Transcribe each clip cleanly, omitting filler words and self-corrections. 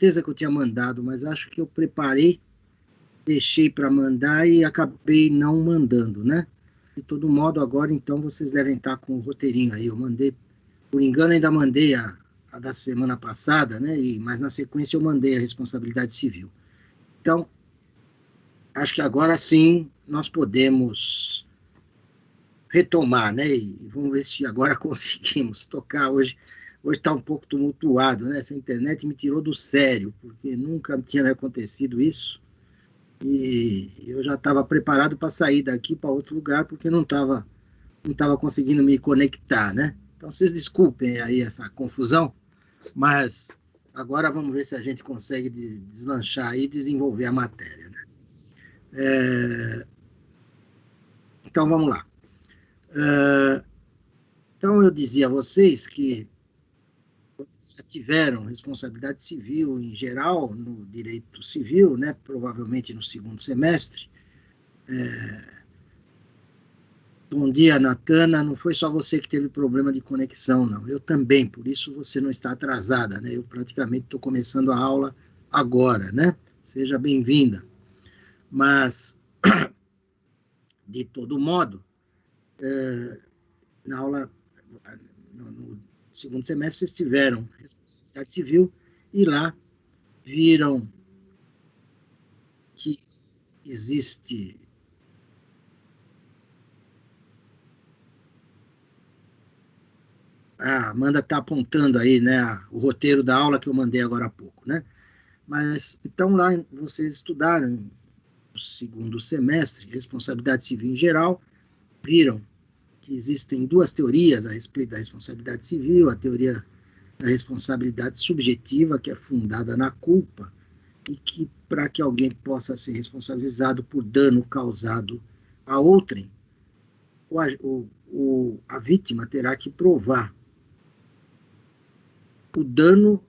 certeza que eu tinha mandado, mas acho que eu preparei, deixei para mandar e acabei não mandando, né? De todo modo, agora, então, vocês devem estar com o roteirinho aí. Eu mandei, por engano, ainda mandei a da semana passada, né? Mas na sequência eu mandei a responsabilidade civil. Então, acho que agora sim nós podemos retomar, né? E vamos ver se agora conseguimos tocar hoje. Hoje está um pouco tumultuado, né? Essa internet me tirou do sério, porque nunca tinha me acontecido isso. E eu já estava preparado para sair daqui para outro lugar, porque não tava conseguindo me conectar, né? Então, vocês desculpem aí essa confusão, mas agora vamos ver se a gente consegue deslanchar e desenvolver a matéria, né? Então, vamos lá. Então, eu dizia a vocês que já tiveram responsabilidade civil em geral no direito civil, né? Provavelmente no segundo semestre. Bom dia, Natana. Não foi só você que teve problema de conexão, não. Eu também, por isso você não está atrasada, né? Eu praticamente estou começando a aula agora, né? Seja bem-vinda. Mas, de todo modo, na aula, no segundo semestre, vocês tiveram responsabilidade civil e lá viram que existe a Amanda está apontando aí, né, o roteiro da aula que eu mandei agora há pouco, né? Mas, então, lá vocês estudaram no segundo semestre, responsabilidade civil em geral, viram que existem duas teorias a respeito da responsabilidade civil, a teoria da responsabilidade subjetiva, que é fundada na culpa, e que, para que alguém possa ser responsabilizado por dano causado a outrem, a vítima terá que provar o dano,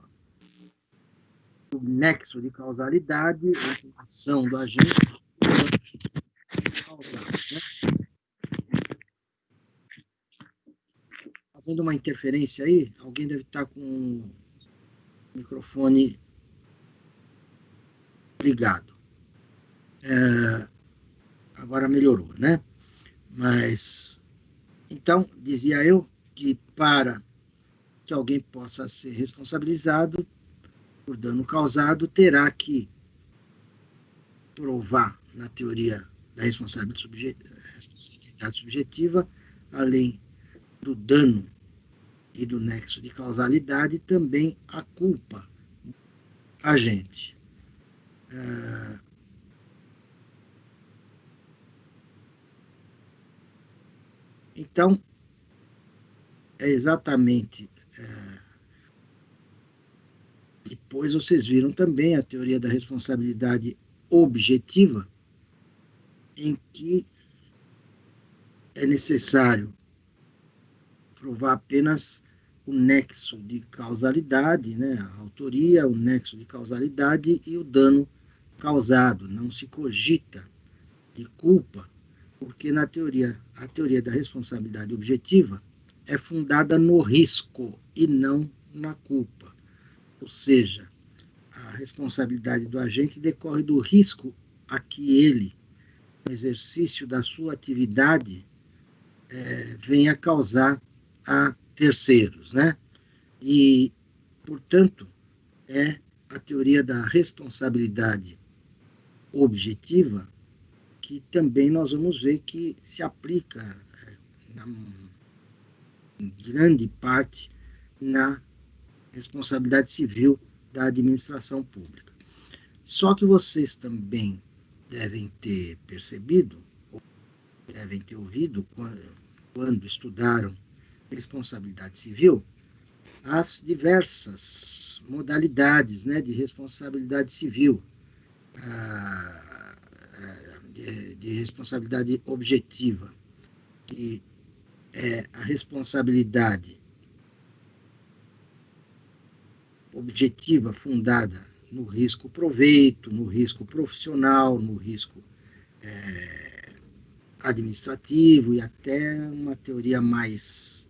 o nexo de causalidade, a ação do agente causado, né? Está havendo uma interferência aí? Alguém deve estar com o microfone ligado. Agora melhorou, né? Mas, então, dizia eu que para que alguém possa ser responsabilizado por dano causado, terá que provar, na teoria da responsabilidade subjetiva, além do dano e do nexo de causalidade, também a culpa agente. Então, é exatamente. Depois vocês viram também a teoria da responsabilidade objetiva, em que é necessário provar apenas o nexo de causalidade, né? A autoria, o nexo de causalidade e o dano causado. Não se cogita de culpa, porque a teoria da responsabilidade objetiva é fundada no risco e não na culpa. Ou seja, a responsabilidade do agente decorre do risco a que ele, no exercício da sua atividade, venha causar a terceiros, né? E, portanto, é a teoria da responsabilidade objetiva que também nós vamos ver que se aplica em grande parte na responsabilidade civil da administração pública. Só que vocês também devem ter percebido, ou devem ter ouvido, quando estudaram responsabilidade civil, as diversas modalidades, né, de responsabilidade civil, de responsabilidade objetiva, que é a responsabilidade objetiva fundada no risco proveito, no risco profissional, no risco administrativo e até uma teoria mais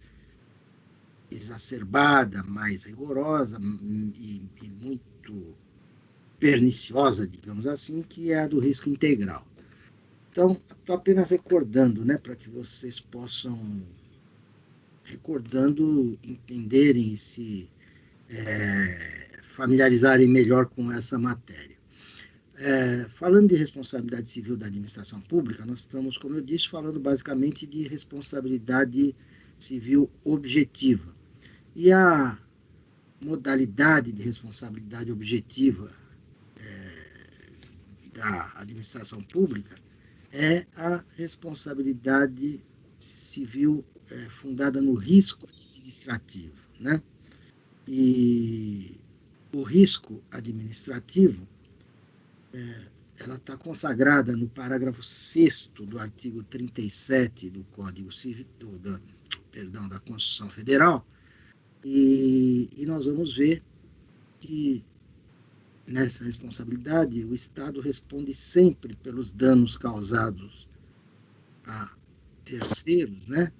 exacerbada, mais rigorosa e muito perniciosa, digamos assim, que é a do risco integral. Então, estou apenas recordando, né, para que vocês possam, recordando, entenderem e se familiarizarem melhor com essa matéria. Falando de responsabilidade civil da administração pública, nós estamos, como eu disse, falando basicamente de responsabilidade civil objetiva. E a modalidade de responsabilidade objetiva da administração pública é a responsabilidade civil fundada no risco administrativo, né? E o risco administrativo, ela está consagrada no parágrafo 6º do artigo 37 do Código Civil, da Constituição Federal, e nós vamos ver que nessa responsabilidade o Estado responde sempre pelos danos causados a terceiros, né?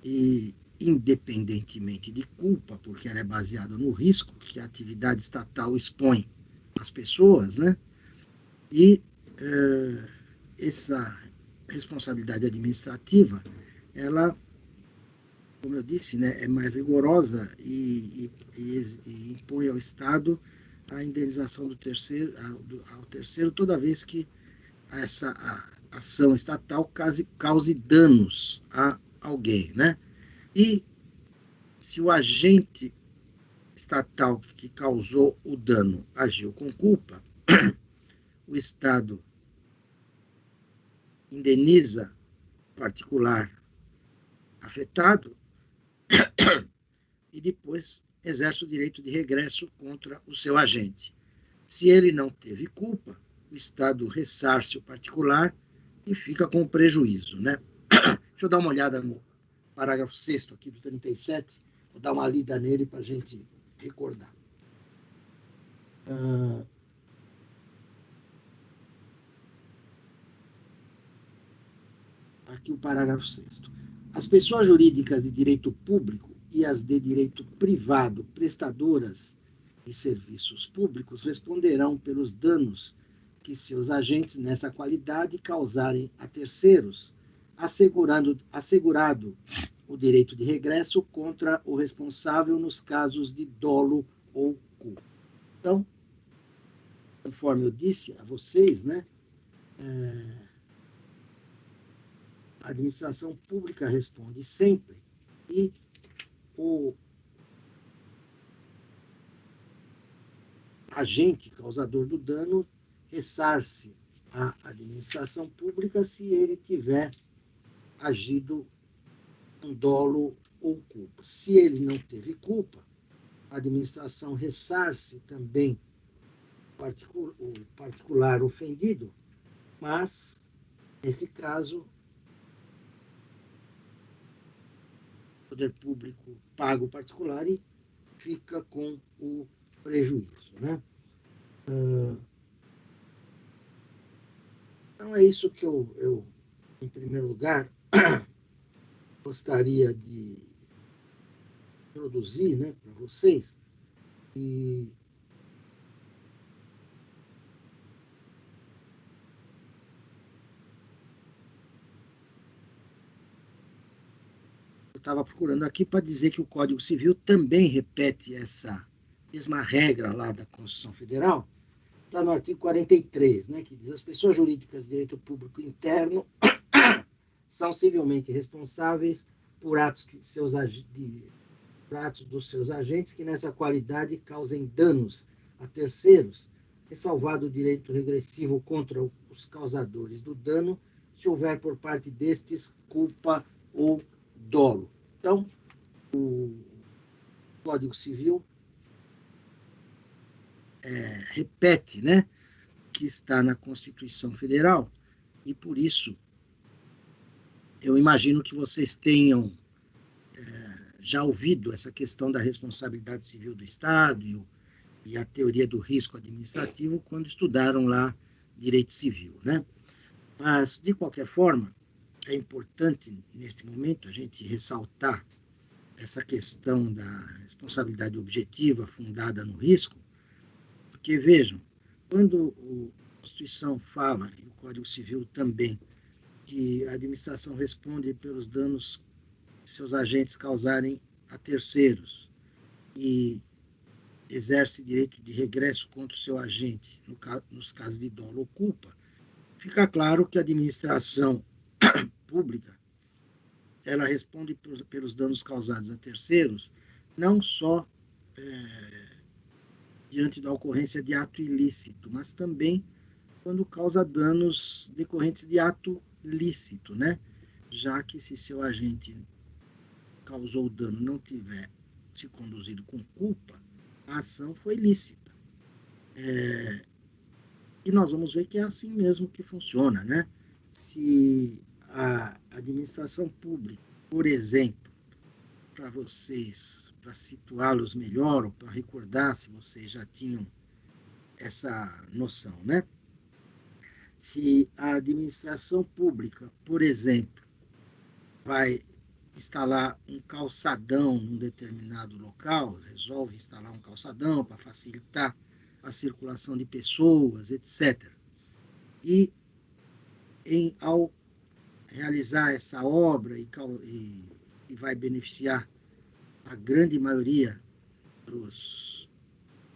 E independentemente de culpa, porque ela é baseada no risco que a atividade estatal expõe às pessoas, né? E essa responsabilidade administrativa, ela, como eu disse, né, é mais rigorosa e impõe ao Estado a indenização do terceiro, ao terceiro toda vez que essa ação estatal cause danos a alguém, né? E se o agente estatal que causou o dano agiu com culpa, o Estado indeniza o particular afetado e depois exerce o direito de regresso contra o seu agente. Se ele não teve culpa, o Estado ressarce o particular e fica com o prejuízo, né? Deixa eu dar uma olhada no parágrafo 6º aqui do 37, vou dar uma lida nele para a gente recordar. Aqui o parágrafo 6º. As pessoas jurídicas de direito público e as de direito privado prestadoras de serviços públicos responderão pelos danos que seus agentes nessa qualidade causarem a terceiros, assegurado o direito de regresso contra o responsável nos casos de dolo ou culpa. Então, conforme eu disse a vocês, né, a administração pública responde sempre e o agente causador do dano ressarce a administração pública se ele tiver agido com dolo ou culpa. Se ele não teve culpa, a administração ressarce também o particular ofendido, mas, nesse caso, o poder público paga o particular e fica com o prejuízo, né? Então, é isso que eu em primeiro lugar, gostaria de introduzir, né, para vocês. E eu estava procurando aqui para dizer que o Código Civil também repete essa mesma regra lá da Constituição Federal. Está no artigo 43, né, que diz: as pessoas jurídicas de direito público interno são civilmente responsáveis por atos dos seus agentes que nessa qualidade causem danos a terceiros, ressalvado o direito regressivo contra os causadores do dano, se houver por parte destes culpa ou dolo. Então, o Código Civil repete, né, que está na Constituição Federal, e por isso eu imagino que vocês tenham já ouvido essa questão da responsabilidade civil do Estado e a teoria do risco administrativo quando estudaram lá direito civil, né? Mas, de qualquer forma, é importante, nesse momento, a gente ressaltar essa questão da responsabilidade objetiva fundada no risco, porque, vejam, Quando a Constituição fala, e o Código Civil também, que a administração responde pelos danos que seus agentes causarem a terceiros e exerce direito de regresso contra o seu agente, nos casos de dolo ou culpa, fica claro que a administração pública ela responde pelos danos causados a terceiros, não só diante da ocorrência de ato ilícito, mas também quando causa danos decorrentes de ato lícito, né? Já que se seu agente causou o dano não tiver se conduzido com culpa, a ação foi lícita. E nós vamos ver que é assim mesmo que funciona, né? Se a administração pública, por exemplo, para vocês, para situá-los melhor, ou para recordar se vocês já tinham essa noção, né? Se a administração pública, por exemplo, vai instalar um calçadão num determinado local, resolve instalar um calçadão para facilitar a circulação de pessoas, etc. E ao realizar essa obra e vai beneficiar a grande maioria dos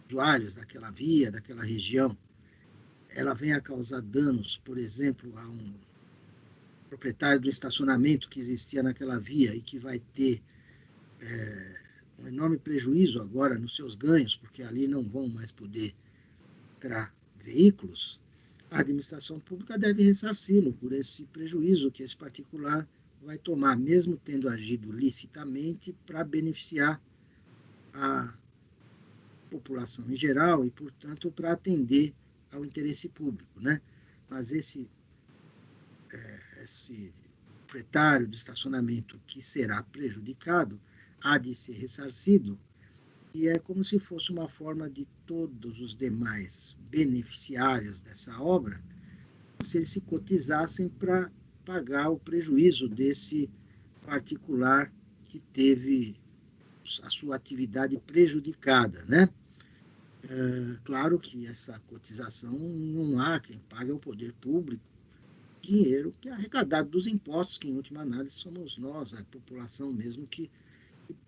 usuários daquela via, daquela região, ela vem a causar danos, por exemplo, a um proprietário do estacionamento que existia naquela via e que vai ter um enorme prejuízo agora nos seus ganhos, porque ali não vão mais poder entrar veículos, a administração pública deve ressarci-lo por esse prejuízo que esse particular vai tomar, mesmo tendo agido licitamente para beneficiar a população em geral e, portanto, para atender ao interesse público, né? Mas esse proprietário do estacionamento que será prejudicado há de ser ressarcido e é como se fosse uma forma de todos os demais beneficiários dessa obra, se eles se cotizassem para pagar o prejuízo desse particular que teve a sua atividade prejudicada, né? Claro que essa cotização não há quem pague ao poder público, dinheiro que é arrecadado dos impostos, que em última análise somos nós, a população mesmo que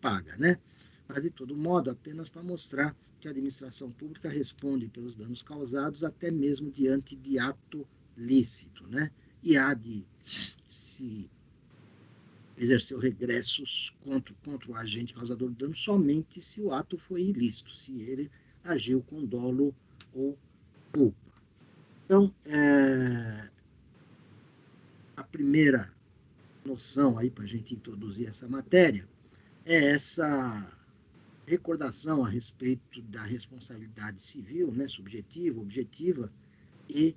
paga, né? Mas, de todo modo, apenas para mostrar que a administração pública responde pelos danos causados até mesmo diante de ato lícito, né? E há de se exercer regressos contra o agente causador do dano somente se o ato foi ilícito, se ele agiu com dolo ou culpa. Então, a primeira noção aí para a gente introduzir essa matéria é essa recordação a respeito da responsabilidade civil, né, subjetiva, objetiva, e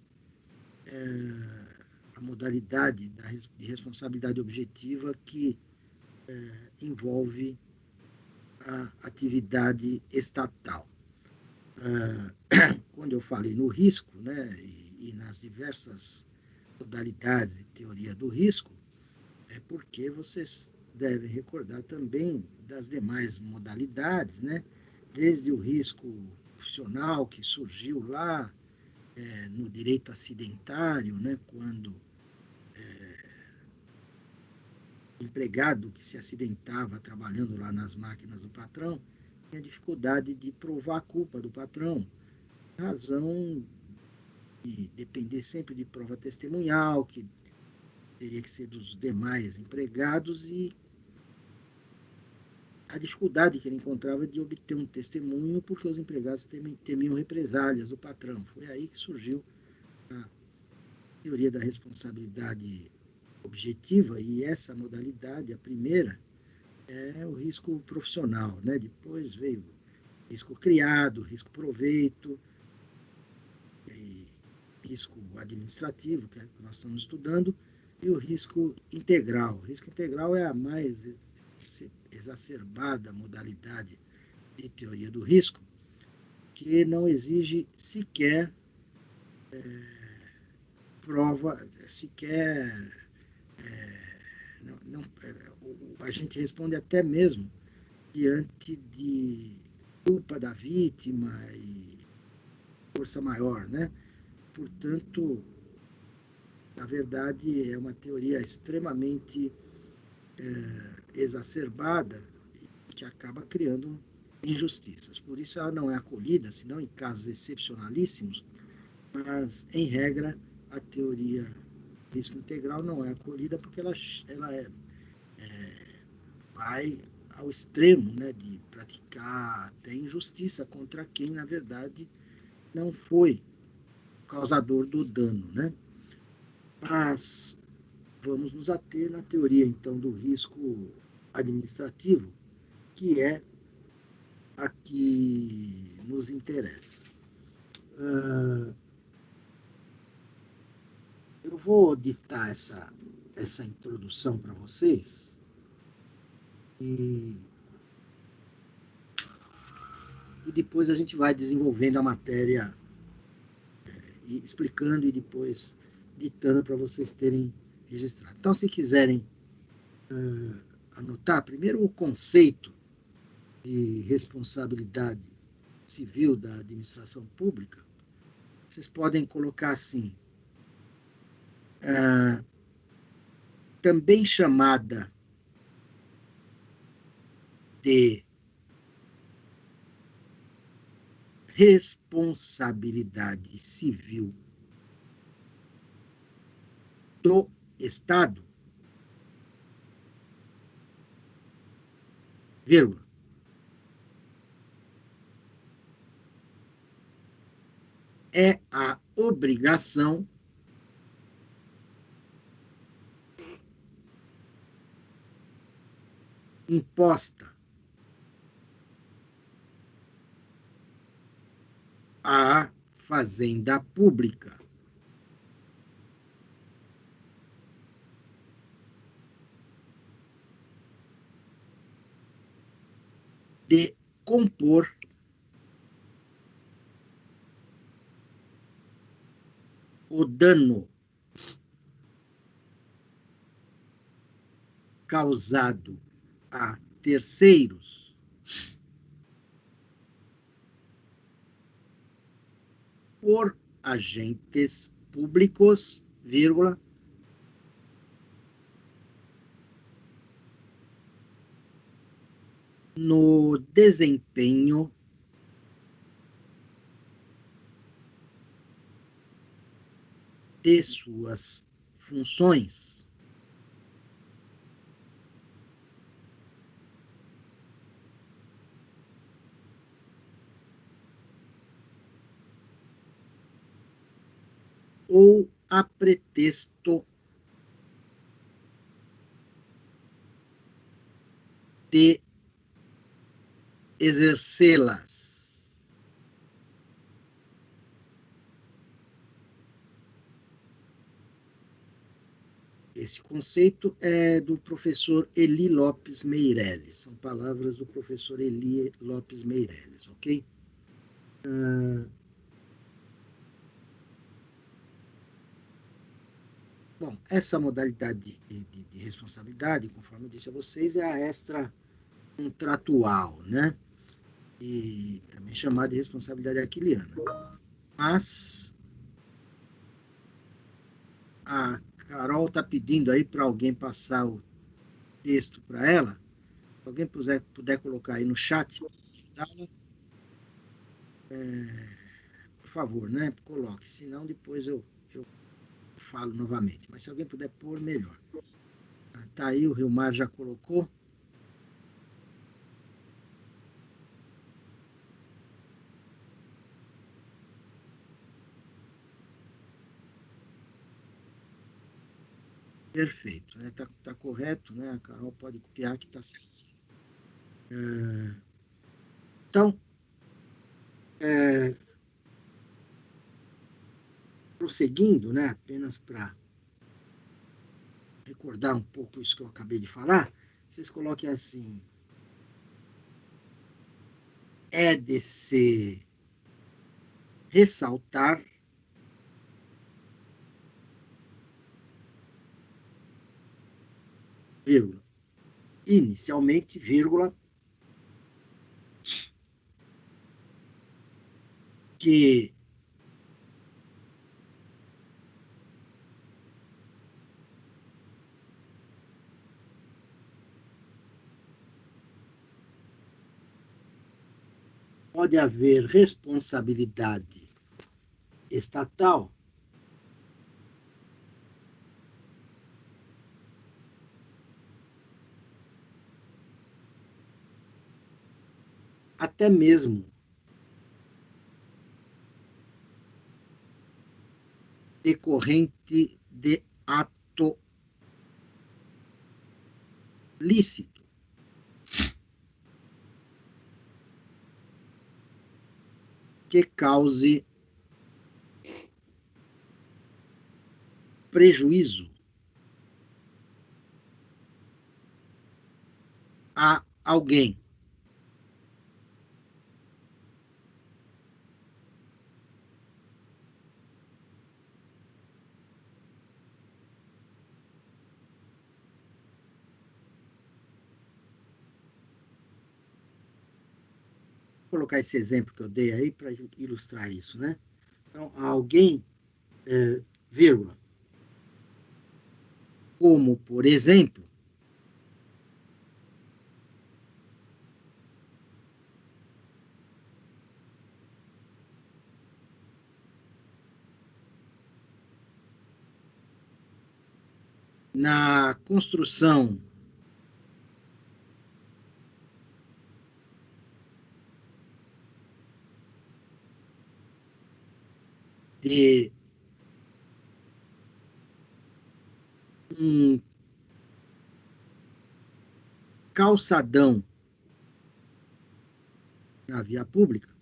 a modalidade de responsabilidade objetiva que envolve a atividade estatal. Quando eu falei no risco, né, e nas diversas modalidades de teoria do risco, é porque vocês devem recordar também das demais modalidades, né, desde o risco profissional que surgiu lá no direito acidentário, né, quando o empregado que se acidentava trabalhando lá nas máquinas do patrão tinha dificuldade de provar a culpa do patrão, em razão de depender sempre de prova testemunhal, que teria que ser dos demais empregados, e a dificuldade que ele encontrava de obter um testemunho, porque os empregados temiam represálias do patrão. Foi aí que surgiu a teoria da responsabilidade objetiva, e essa modalidade, a primeira, é o risco profissional, né? Depois veio o risco criado, risco proveito, risco administrativo, que é o que nós estamos estudando, e o risco integral. O risco integral é a mais exacerbada modalidade de teoria do risco, que não exige sequer prova, sequer. A gente responde até mesmo diante de culpa da vítima e força maior, né? Portanto, na verdade, é uma teoria extremamente exacerbada que acaba criando injustiças. Por isso ela não é acolhida, senão em casos excepcionalíssimos, mas, em regra, a teoria do risco integral não é acolhida porque ela vai ao extremo, né, de praticar até injustiça contra quem, na verdade, não foi causador do dano, né? Mas vamos nos ater na teoria, então, do risco administrativo, que é a que nos interessa. Eu vou ditar essa introdução para vocês e, e depois a gente vai desenvolvendo a matéria e explicando e depois ditando para vocês terem registrado. Então, se quiserem anotar, primeiro o conceito de responsabilidade civil da administração pública, vocês podem colocar assim, também chamada de responsabilidade civil do Estado, vírgula, é a obrigação imposta à fazenda pública de compor o dano causado a terceiros por agentes públicos, vírgula, no desempenho de suas funções. Ou a pretexto de exercê-las. Esse conceito é do professor Eli Lopes Meirelles. São palavras do professor Eli Lopes Meirelles, ok? Bom, essa modalidade de responsabilidade, conforme eu disse a vocês, é a extracontratual, né? E também chamada de responsabilidade aquiliana. Mas a Carol está pedindo aí para alguém passar o texto para ela. Se alguém puder colocar aí no chat, ajudá-la, por favor, né? Coloque, senão depois eu falo novamente. Mas se alguém puder pôr, melhor. Tá aí, o Rilmar já colocou. Perfeito, né? Tá correto, né? A Carol pode copiar que está certo. Então, prosseguindo, né? Apenas para recordar um pouco isso que eu acabei de falar, vocês coloquem assim: é de se ressaltar vírgula, inicialmente, vírgula, que pode haver responsabilidade estatal até mesmo decorrente de ato lícito, que cause prejuízo a alguém. Vou colocar esse exemplo que eu dei aí para ilustrar isso, né? Então, alguém, vírgula, como, por exemplo, na construção de um calçadão na via pública,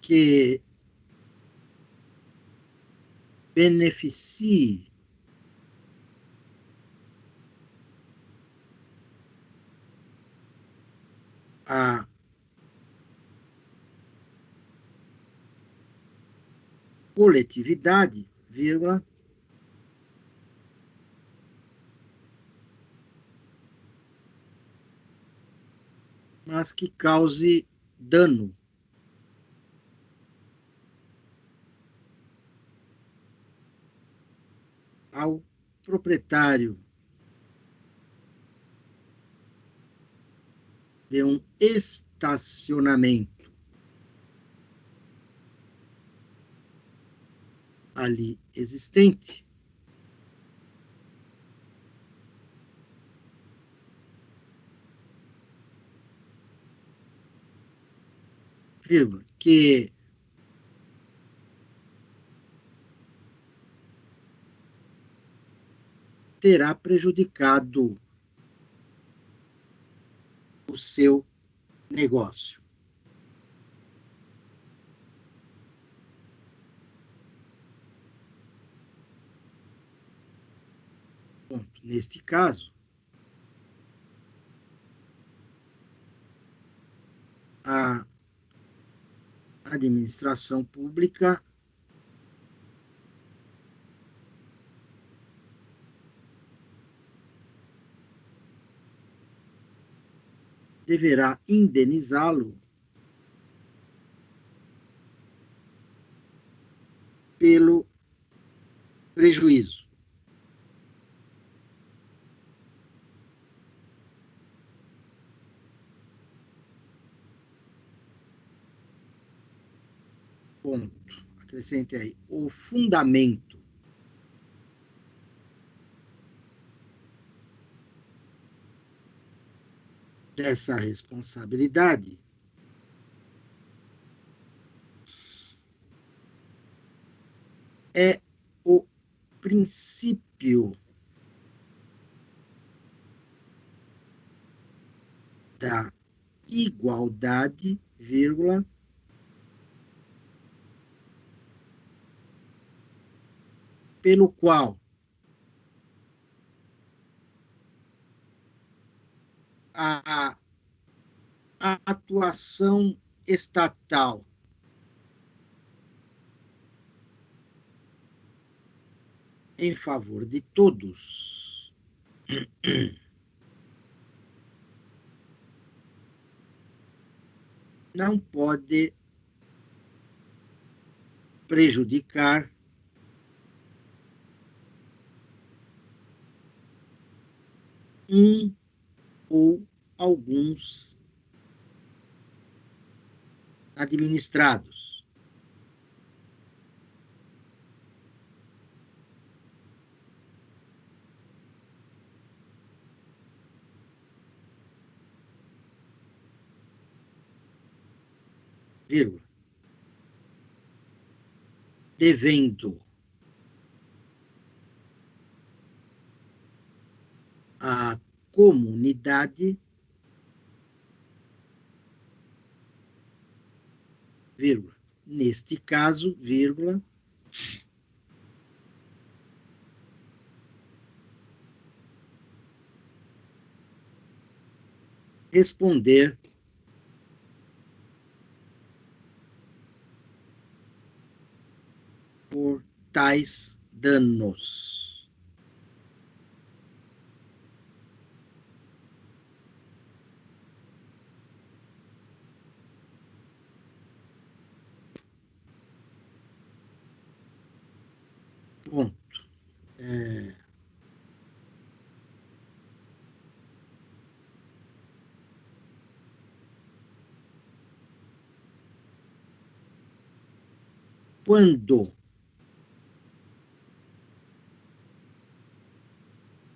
que beneficie a coletividade, vírgula, mas que cause dano ao proprietário de um estacionamento ali existente, vírgula, que terá prejudicado o seu negócio. Ponto. Neste caso, a administração pública deverá indenizá-lo pelo prejuízo. Ponto. Acrescente aí. O fundamento dessa responsabilidade é o princípio da igualdade, vírgula, pelo qual a atuação estatal em favor de todos não pode prejudicar um ou alguns administrados. Vírgula. Devendo a comunidade, vírgula. Neste caso, vírgula, responder por tais danos. Ponto. Quando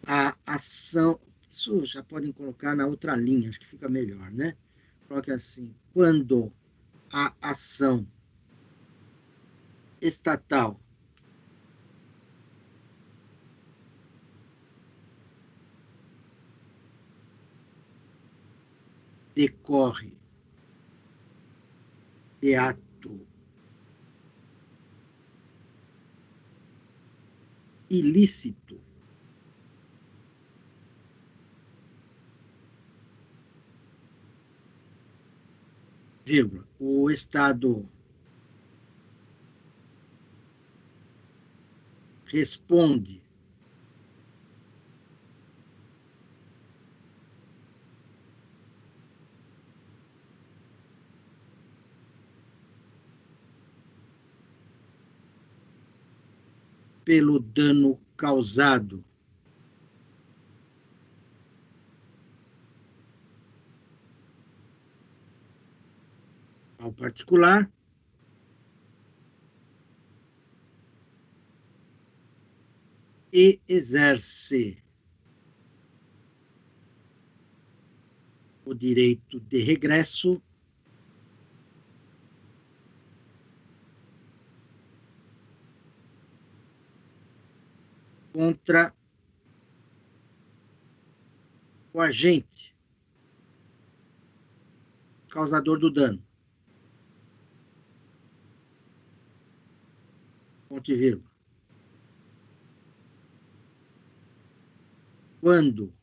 a ação, isso já podem colocar na outra linha, acho que fica melhor, né? Coloque assim, quando a ação estatal decorre de ato ilícito, vírgula, o Estado responde pelo dano causado ao particular e exerce o direito de regresso contra o agente causador do dano, ponto e vírgula. Quando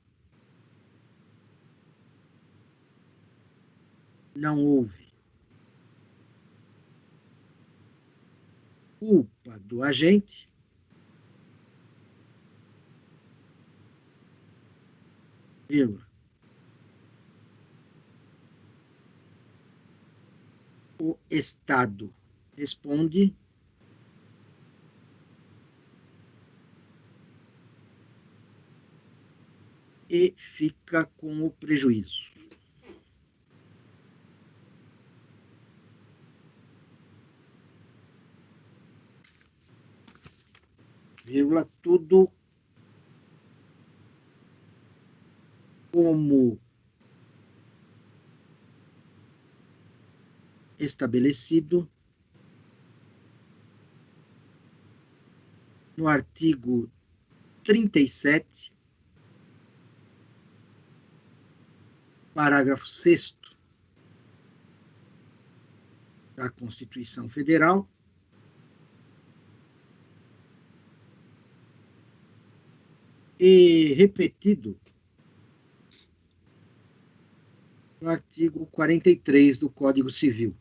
não houve culpa do agente, vírgula, o Estado responde e fica com o prejuízo. Vírgula, tudo como estabelecido no artigo 37, parágrafo 6º da Constituição Federal, e repetido no artigo 43 do Código Civil.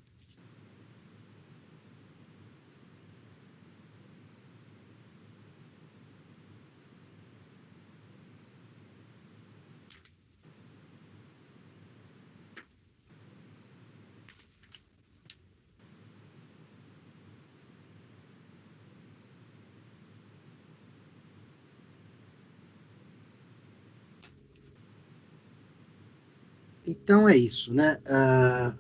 Então é isso, né? A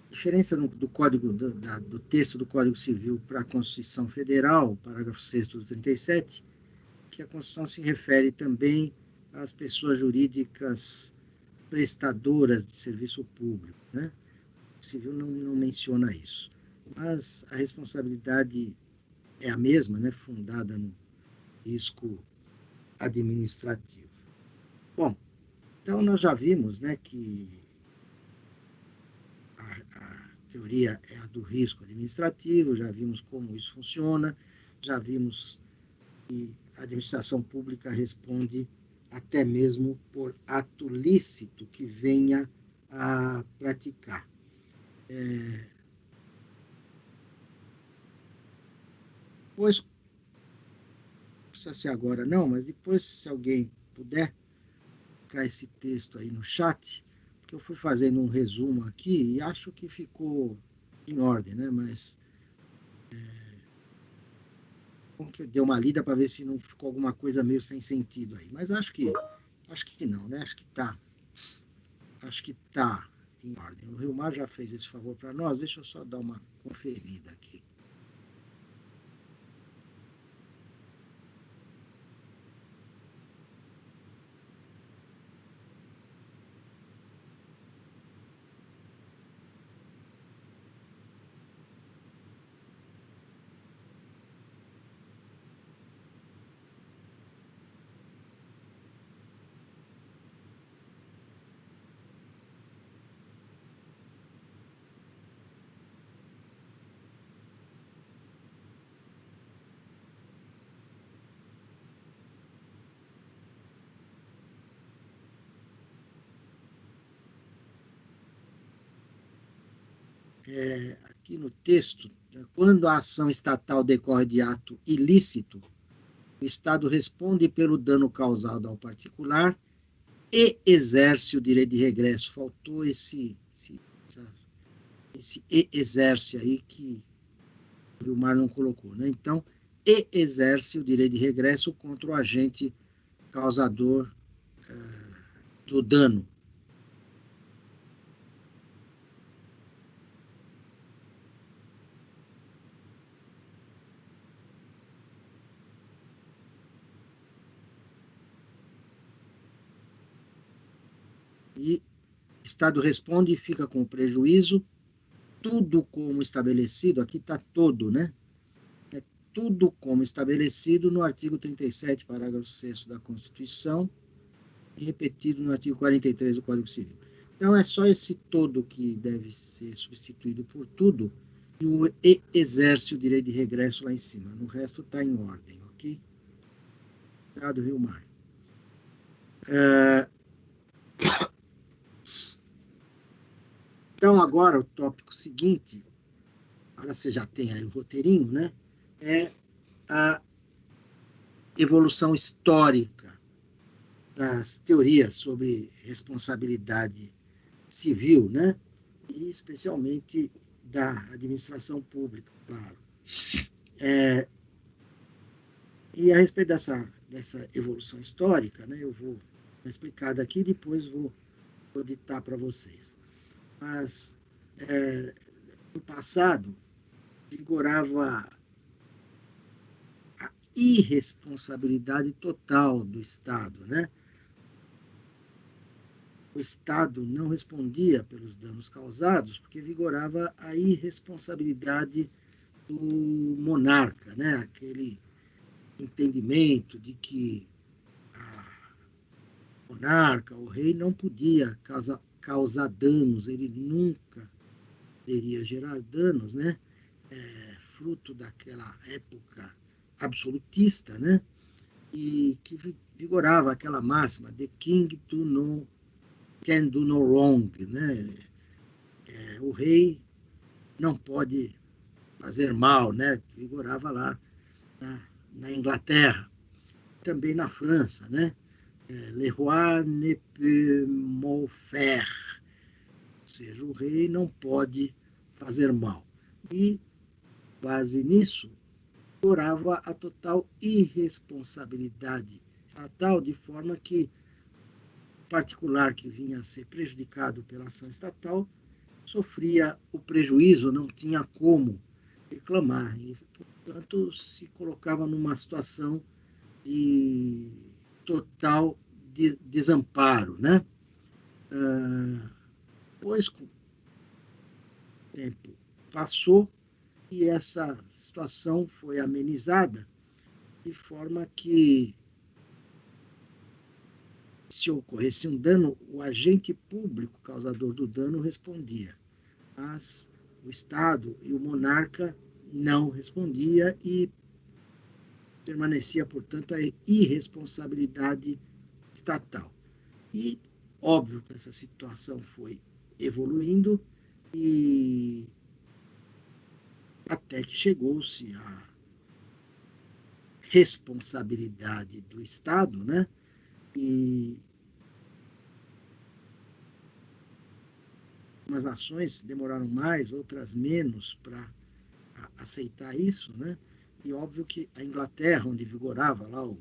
diferença do código do texto do Código Civil para a Constituição Federal, parágrafo 6º do 37, que a Constituição se refere também às pessoas jurídicas prestadoras de serviço público, né? O civil não menciona isso. Mas a responsabilidade é a mesma, né? Fundada no risco administrativo. Bom, então nós já vimos, né, que a teoria é a do risco administrativo, já vimos como isso funciona, já vimos que a administração pública responde até mesmo por ato lícito que venha a praticar. Depois, não precisa ser agora não, mas depois, se alguém puder, colocar esse texto aí no chat, porque eu fui fazendo um resumo aqui e acho que ficou em ordem, né? Mas bom que eu dei uma lida para ver se não ficou alguma coisa meio sem sentido aí. Mas acho que não, né? Acho que tá em ordem. O Rilmar já fez esse favor para nós, deixa eu só dar uma conferida aqui. Aqui no texto, quando a ação estatal decorre de ato ilícito, o Estado responde pelo dano causado ao particular e exerce o direito de regresso. Faltou esse e exerce aí que o Vilmar não colocou, né? Então, e exerce o direito de regresso contra o agente causador do dano. E o Estado responde e fica com o prejuízo, tudo como estabelecido, aqui está todo, né? É tudo como estabelecido no artigo 37, parágrafo 6º da Constituição, e repetido no artigo 43 do Código Civil. Então, é só esse todo que deve ser substituído por tudo, e o e exerce o direito de regresso lá em cima. No resto está em ordem, ok? Obrigado, Rilmar. Então, agora, o tópico seguinte, agora você já tem aí o roteirinho, né? É a evolução histórica das teorias sobre responsabilidade civil, né? E especialmente da administração pública, claro. E a respeito dessa evolução histórica, né, eu vou explicar daqui e depois vou ditar para vocês. Mas, no passado, vigorava a irresponsabilidade total do Estado, né? O Estado não respondia pelos danos causados porque vigorava a irresponsabilidade do monarca, né? Aquele entendimento de que o monarca, o rei, não podia causar danos, ele nunca poderia gerar danos, né? Fruto daquela época absolutista, né? E que vigorava aquela máxima, the king can do no wrong, né? O rei não pode fazer mal, né? Que vigorava lá na Inglaterra, também na França, né? Le roi ne peut mal faire, ou seja, o rei não pode fazer mal. E, base nisso, vigorava a total irresponsabilidade estatal, de forma que o particular que vinha a ser prejudicado pela ação estatal sofria o prejuízo, não tinha como reclamar, e, portanto, se colocava numa situação de total desamparo, né? Depois, com o tempo passou e essa situação foi amenizada, de forma que, se ocorresse um dano, o agente público causador do dano respondia, mas o Estado e o monarca não respondia e permanecia, portanto, a irresponsabilidade estatal. E óbvio que essa situação foi evoluindo e até que chegou-se à responsabilidade do Estado, né? E umas nações demoraram mais, outras menos para aceitar isso, né? E óbvio que a Inglaterra, onde vigorava lá o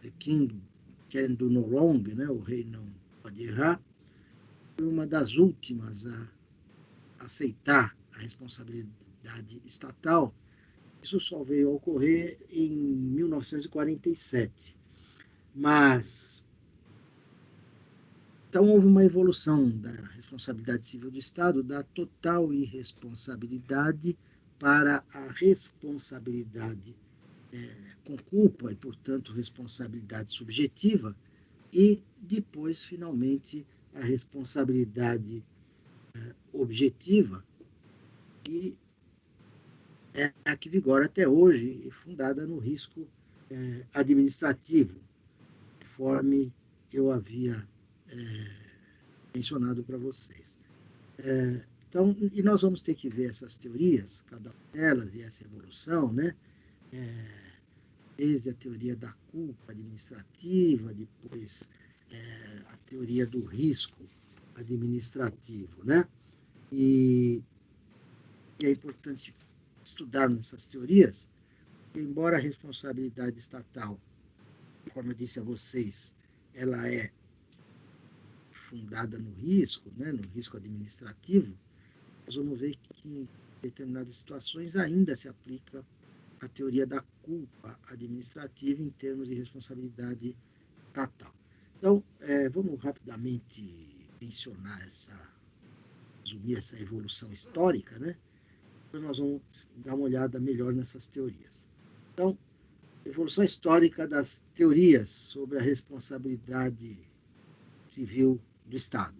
The King Can Do No Wrong, né? O rei não pode errar, foi uma das últimas a aceitar a responsabilidade estatal. Isso só veio a ocorrer em 1947. Mas, então, houve uma evolução da responsabilidade civil do Estado, da total irresponsabilidade para a responsabilidade com culpa e, portanto, responsabilidade subjetiva, e depois, finalmente, a responsabilidade objetiva, que é a que vigora até hoje, e fundada no risco administrativo, conforme eu havia mencionado para vocês. Então, e nós vamos ter que ver essas teorias, cada uma delas, e essa evolução, né? Desde a teoria da culpa administrativa, depois a teoria do risco administrativo, né? E é importante estudarmos essas teorias, porque, embora a responsabilidade estatal, conforme eu disse a vocês, ela é fundada no risco, né, no risco administrativo, nós vamos ver que em determinadas situações ainda se aplica a teoria da culpa administrativa em termos de responsabilidade estatal. Então, vamos rapidamente mencionar resumir essa evolução histórica, né? Depois nós vamos dar uma olhada melhor nessas teorias. Então, evolução histórica das teorias sobre a responsabilidade civil do Estado.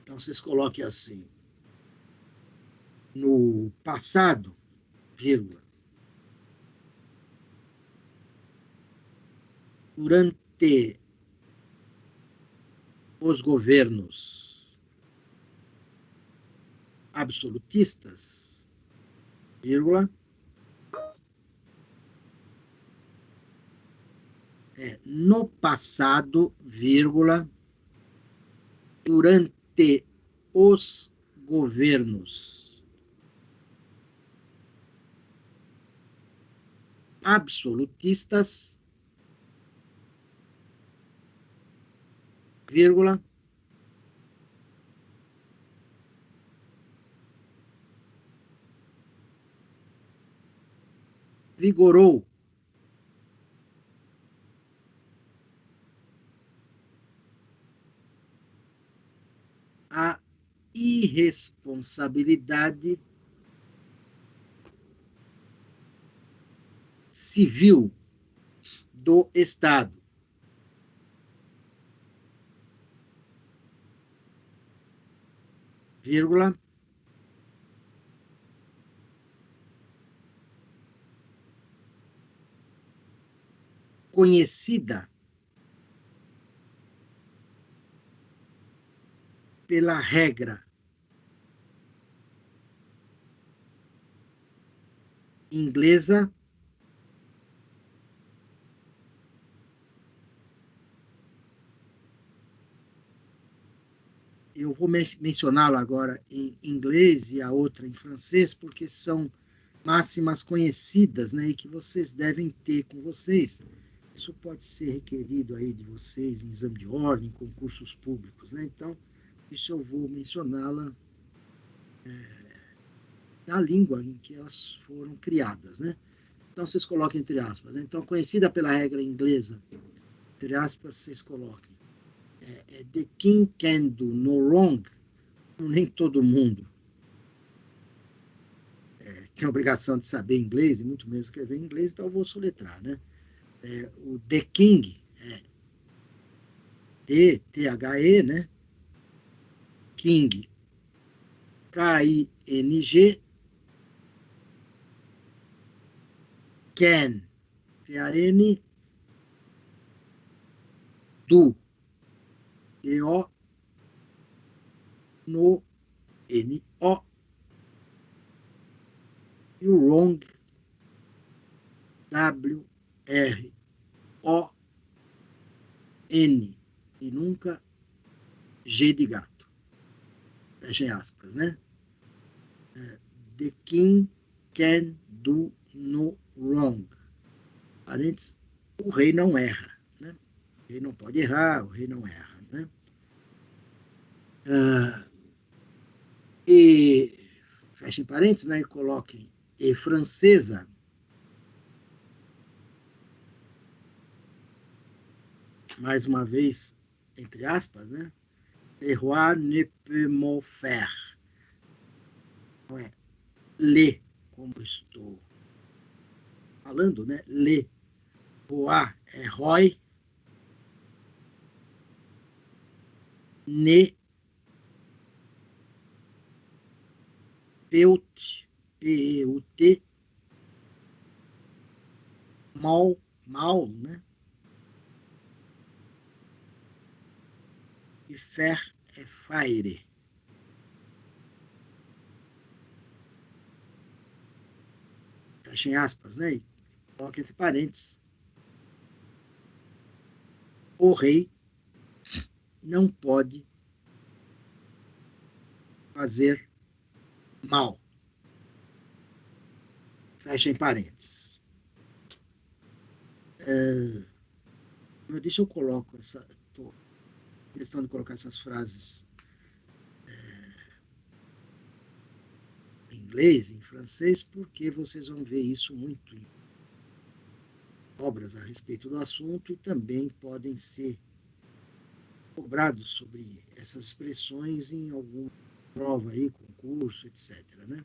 Então, vocês coloquem assim: no passado, vírgula, durante os governos absolutistas, vírgula, no passado, vírgula, durante os governos absolutistas, vírgula, vigorou a irresponsabilidade civil do Estado. Vírgula, conhecida pela regra inglesa eu vou mencioná-la agora em inglês e a outra em francês, porque são máximas conhecidas, né, e que vocês devem ter com vocês. Isso pode ser requerido aí de vocês em exame de ordem, concursos públicos, né? Então, isso eu vou mencioná-la na língua em que elas foram criadas, né? Então, vocês coloquem entre aspas, né? Então, conhecida pela regra inglesa, entre aspas, vocês coloquem. The king can do no wrong. Nem todo mundo tem a obrigação de saber inglês, e muito menos escrever inglês, então eu vou soletrar, né? O The King, T-H-E, né? King, K-I-N-G, can, C-A-N, do, E-O, no, N-O, e o wrong, W-R-O-N, e nunca G de gato. Fechem aspas, né? The king can do no wrong. Parênteses, o rei não erra, né? O rei não pode errar, o rei não erra, né? E, fechem parênteses, né? E coloquem e francesa, mais uma vez, entre aspas, né? Le roi ne peut m'en faire. Não é le, como estou falando, né? Le. Roi é roi. Ne, peut, P-E-U-T, mal, mal, né? E faire é faire. Fechem aspas, né? E coloque entre parênteses. O rei não pode fazer mal. Fechem parênteses. Deixa eu coloco essa. Tô questão de colocar essas frases em inglês, em francês, porque vocês vão ver isso muito em obras a respeito do assunto e também podem ser cobrados sobre essas expressões em alguma prova aí, concurso, etc. Né?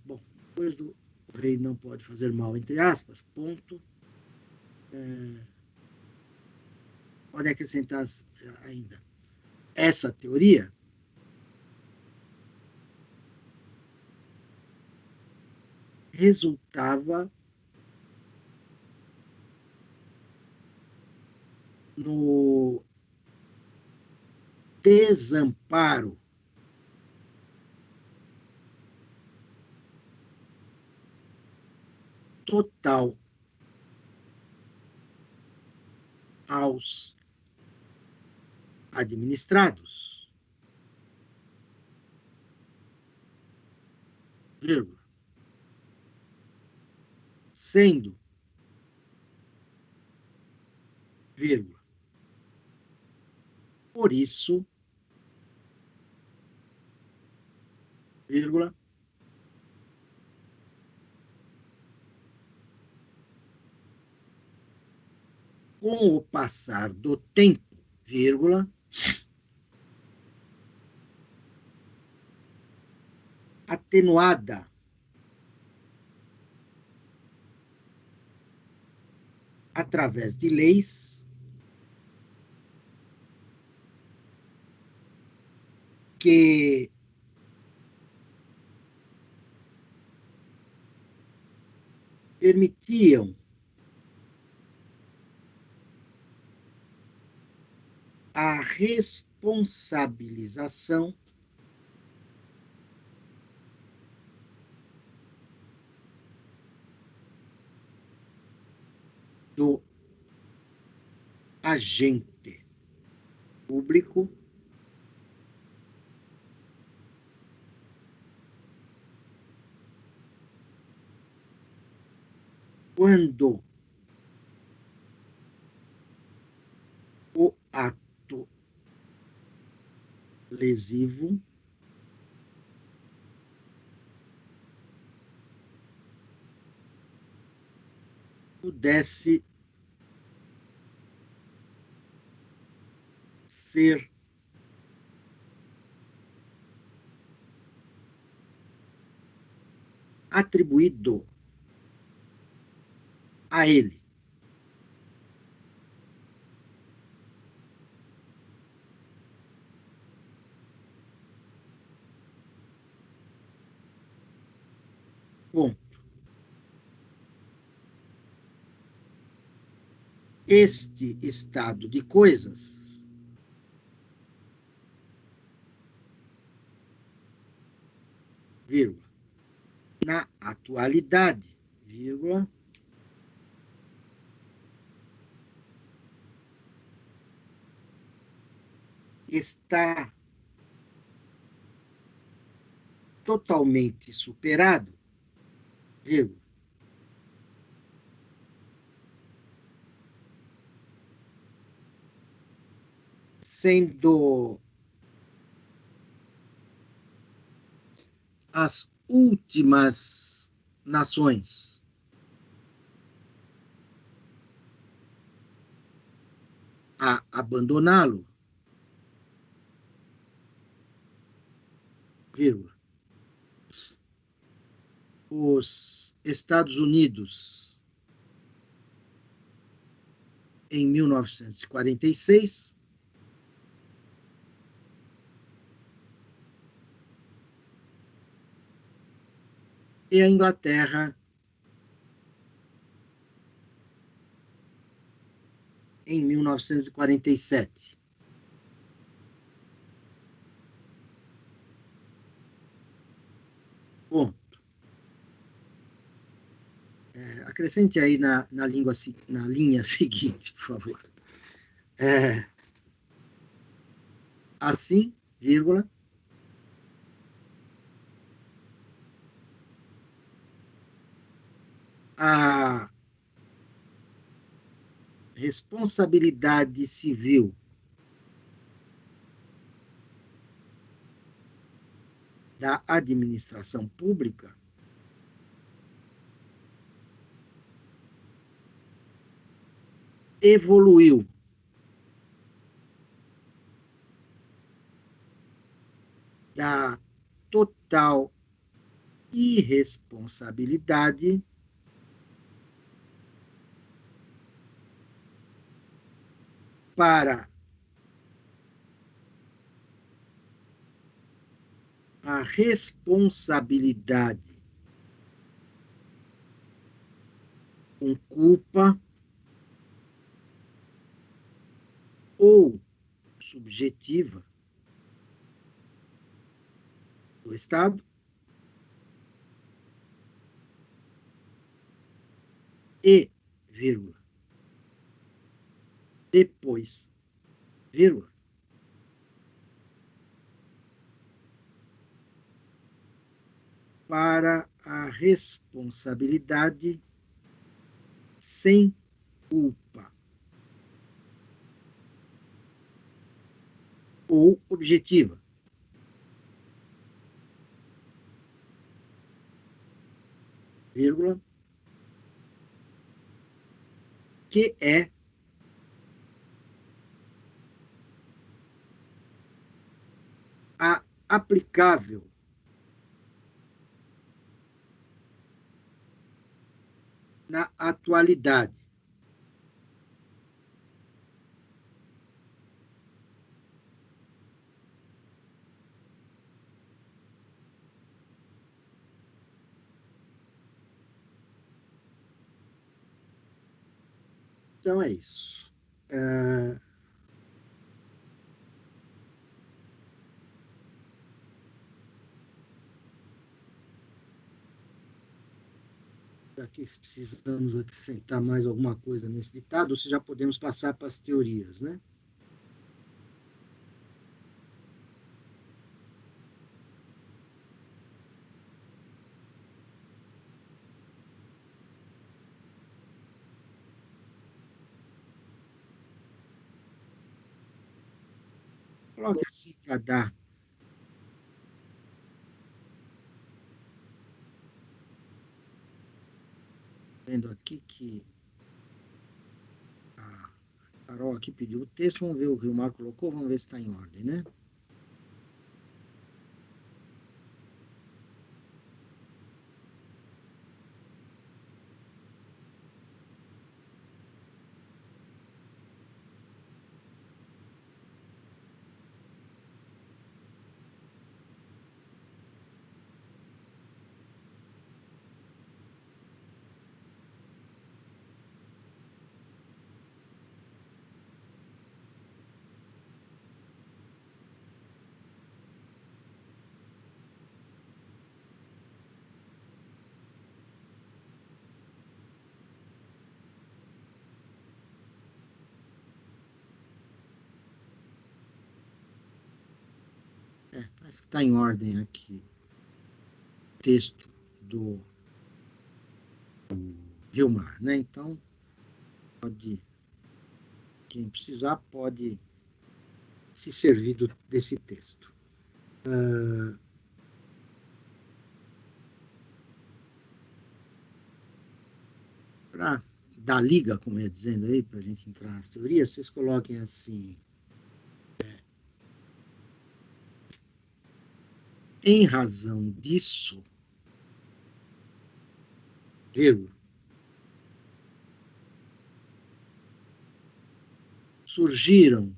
Bom, depois do o rei não pode fazer mal, entre aspas, ponto. Pode acrescentar ainda. Essa teoria resultava no desamparo total aos administrados, vírgula, sendo, vírgula, por isso, vírgula, com o passar do tempo, vírgula, atenuada através de leis que permitiam a responsabilização do agente público quando o ato lesivo pudesse ser atribuído a ele. Bom, este estado de coisas vírgula, na atualidade, vírgula, está totalmente superado, vírgula, sendo as últimas nações a abandoná-lo, vírgula, os Estados Unidos em 1946 e a Inglaterra em 1947. Bom, acrescente aí na linha seguinte, por favor. Assim, vírgula, a responsabilidade civil da administração pública evoluiu da total irresponsabilidade para a responsabilidade com culpa ou subjetiva do Estado e, vírgula, depois, vírgula, para a responsabilidade sem culpa ou objetiva, vírgula, que é a aplicável na atualidade. Então é isso. Aqui precisamos acrescentar mais alguma coisa nesse ditado, ou se já podemos passar para as teorias, né? Coloque assim para dar. Vendo aqui que a Carol aqui pediu o texto, vamos ver o que o Marco colocou, vamos ver se está em ordem, né? Parece que está em ordem aqui. O texto do Vilmar, né? Então, pode, quem precisar pode se servir desse texto. Para dar liga, como eu ia dizendo aí, para a gente entrar nas teorias, vocês coloquem assim, em razão disso, vírgula, surgiram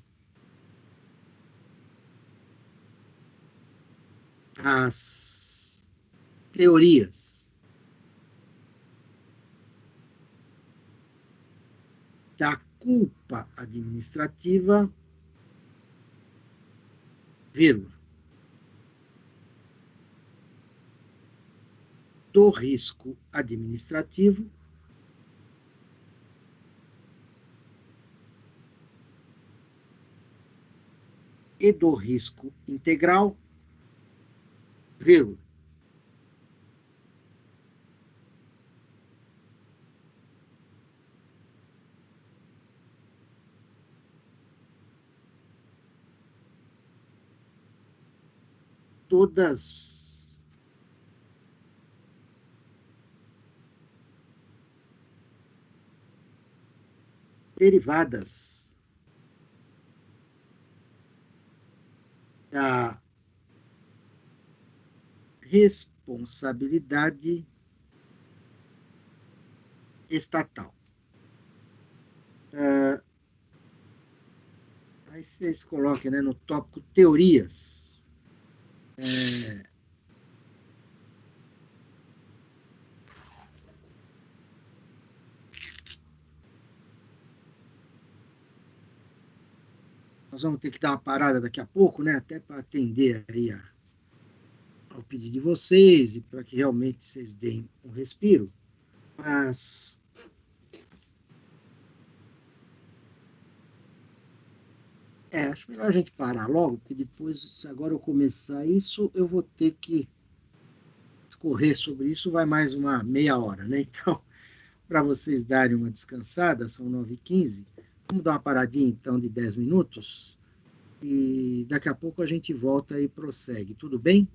as teorias da culpa administrativa, vírgula, do risco administrativo e do risco integral, vírgula, todas derivadas da responsabilidade estatal. Aí vocês coloquem, né, no tópico teorias. Nós vamos ter que dar uma parada daqui a pouco, né, até para atender aí ao pedido de vocês e para que realmente vocês deem um respiro. Mas acho melhor a gente parar logo, porque depois, se agora eu começar isso, eu vou ter que discorrer sobre isso, vai mais uma meia hora, né? Então, para vocês darem uma descansada, são 9h15, vamos dar uma paradinha então de 10 minutos e daqui a pouco a gente volta e prossegue, tudo bem?